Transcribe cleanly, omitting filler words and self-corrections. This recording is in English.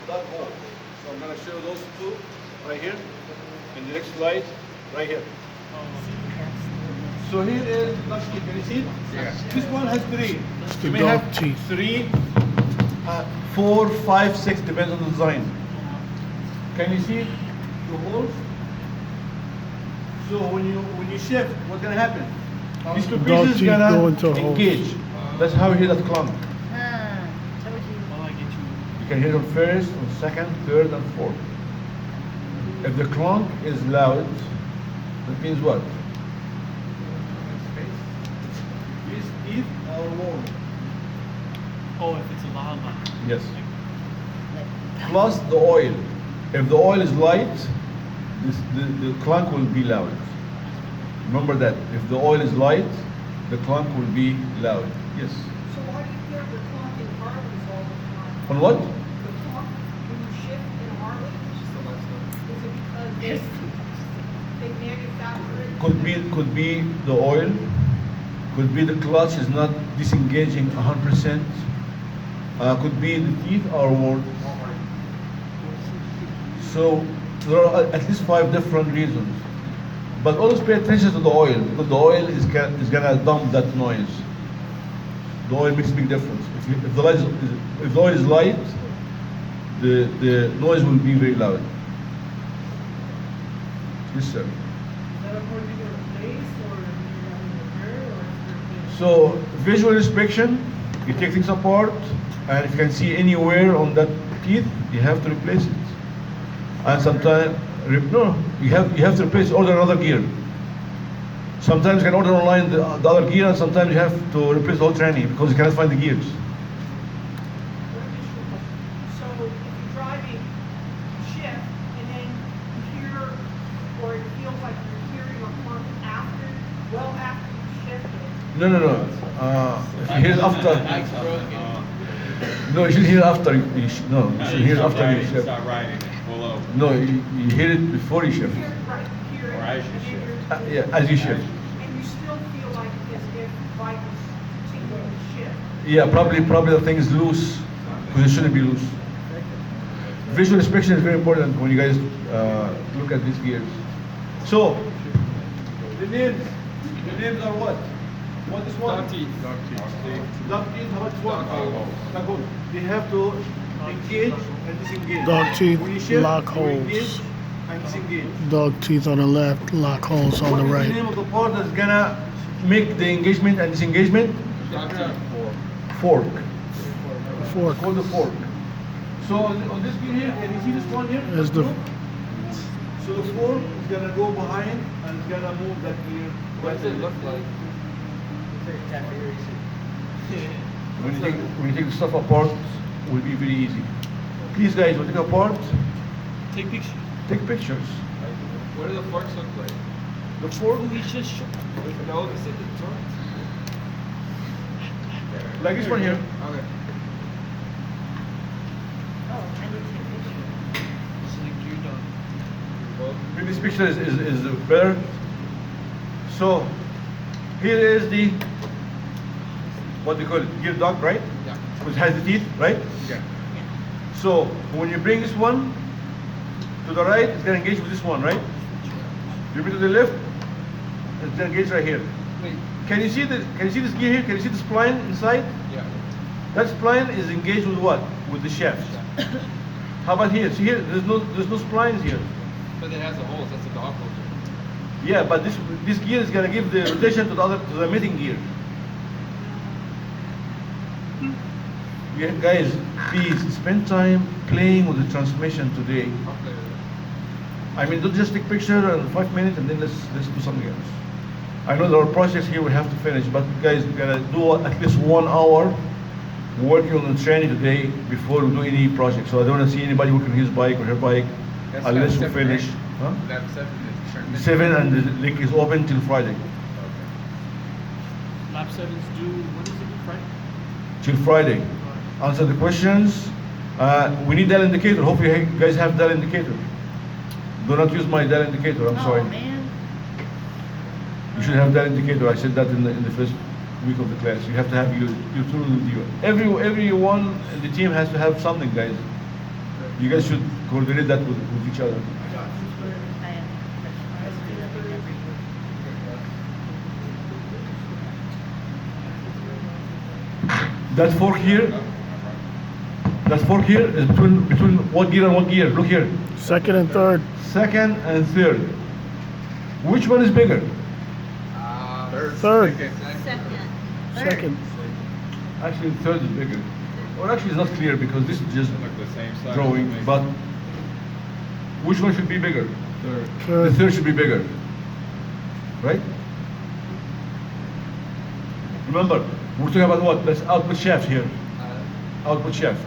dug hole. So I'm gonna show those two right here. In the next slide, right here. So here is duck teeth. Can you see? Yeah. This one has three. the You may dog have teeth. three, 4, 5, 6, depends on the design. Can you see the holes? So when you shift, what's gonna happen? These two Dog pieces teeth gonna go into holes. engage. That's how you hear that clunk. Told you. You can hear it on first, on second, third, and fourth. If the clunk is loud, that means what? These teeth are warm. Oh, if it's a lava. Yes. Plus the oil. If the oil is light, the clunk will be loud. Remember that. If the oil is light, the clunk will be loud. Yes. So why do you hear the clunk in Harleys all the time? On what? The clunk when you shift in Harley, is it because they manufacture it? Could be the oil. Could be the clutch is not disengaging 100%. Could be the teeth are worn. So there are at least 5 different reasons. But always pay attention to the oil because the oil is gonna dump that noise. The oil makes a big difference. If the oil is light, the noise will be very loud. Yes, sir. Is that a particular place or you're having a repair or is there? So visual inspection, you take things apart, and if you can see any wear on that teeth, you have to replace it. And sometimes, no, you have to replace, order another gear. Sometimes you can order online the other gear, and sometimes you have to replace the whole tranny because you cannot find the gears. So if you're driving, you shift, and then you hear, or it feels like you're hearing a clunk after, well after you shifted. No. If you hear it after, no, you should hear it after. You should hear it after you shift. Start riding it. Pull over. No, you hear it before you shift. You hear it, right, you hear it. Or as you and then shift. you're- Yeah, as you shift. And you still feel like as if the bike is continuing to shift. Yeah, probably the thing is loose because it shouldn't be loose. Visual inspection is very important when you guys look at these gears. So the names are what? What is one? Dog teeth. Duck teeth. How much one? Dog hole. They have to engage and disengage. Dog teeth, When you shift, lock you holes. engage and disengage. Dog teeth on the left, lock holes on What the is the right. name of the part that's gonna make the engagement and disengagement? Dog teeth. Fork. Fork Called the fork. So on this gear here, can you see this one here? is the So the fork is gonna go behind and it's gonna move that gear. What does it look like? When you take the stuff apart, it will be very easy. Please guys, when you take apart, Take pictures. take pictures. What do the forks look like? The fork, We just show. No, this is the front. like this one here. Okay. Oh, I need to take pictures. It's like you're done. Maybe this picture is better. So here is the what they call it, gear dog, right? Yeah. Which has the teeth, right? Yeah. So when you bring this one to the right, it's gonna engage with this one, right? You bring to the left, it's gonna engage right here. Wait. Can you see this gear here? Can you see the spline inside? Yeah. That spline is engaged with what? With the shaft. How about here? See here, there's no splines here. But it has the holes. That's the dog hole. Yeah, but this gear is gonna give the rotation to the mating gear. Yeah, guys, please spend time playing with the transmission today. Okay. I mean, don't just take picture in 5 minutes and then let's do something else. I know there are projects here we have to finish, but guys, we gotta do at least 1 hour working on the training today before we do any project. So I don't want to see anybody working on his bike or her bike That's unless we seven, finish. right? Huh? Lab 7 is transmission. 7 and the link is open till Friday. Lab 7's due, when is it due, Friday? Till Friday. Answer the questions. We need dial indicator. Hopefully you guys have dial indicator. Do not use my dial indicator. I'm sorry. Oh, man. You should have that indicator. I said that in the first week of the class. You have to have your tool with you. Everyone in the team has to have something, guys. You guys should coordinate that with each other. I am. Let's do that every week. That fork here is between what gear and what gear? Look here. Second and third. Second and third. Which one is bigger? Third. Second. Second. Actually, the third is bigger. Well, actually, it's not clear because this is just the same size. drawing. But which one should be bigger? Third. The Third. third should be bigger, right? Remember, we're talking about what? That's output shaft here. Output shaft.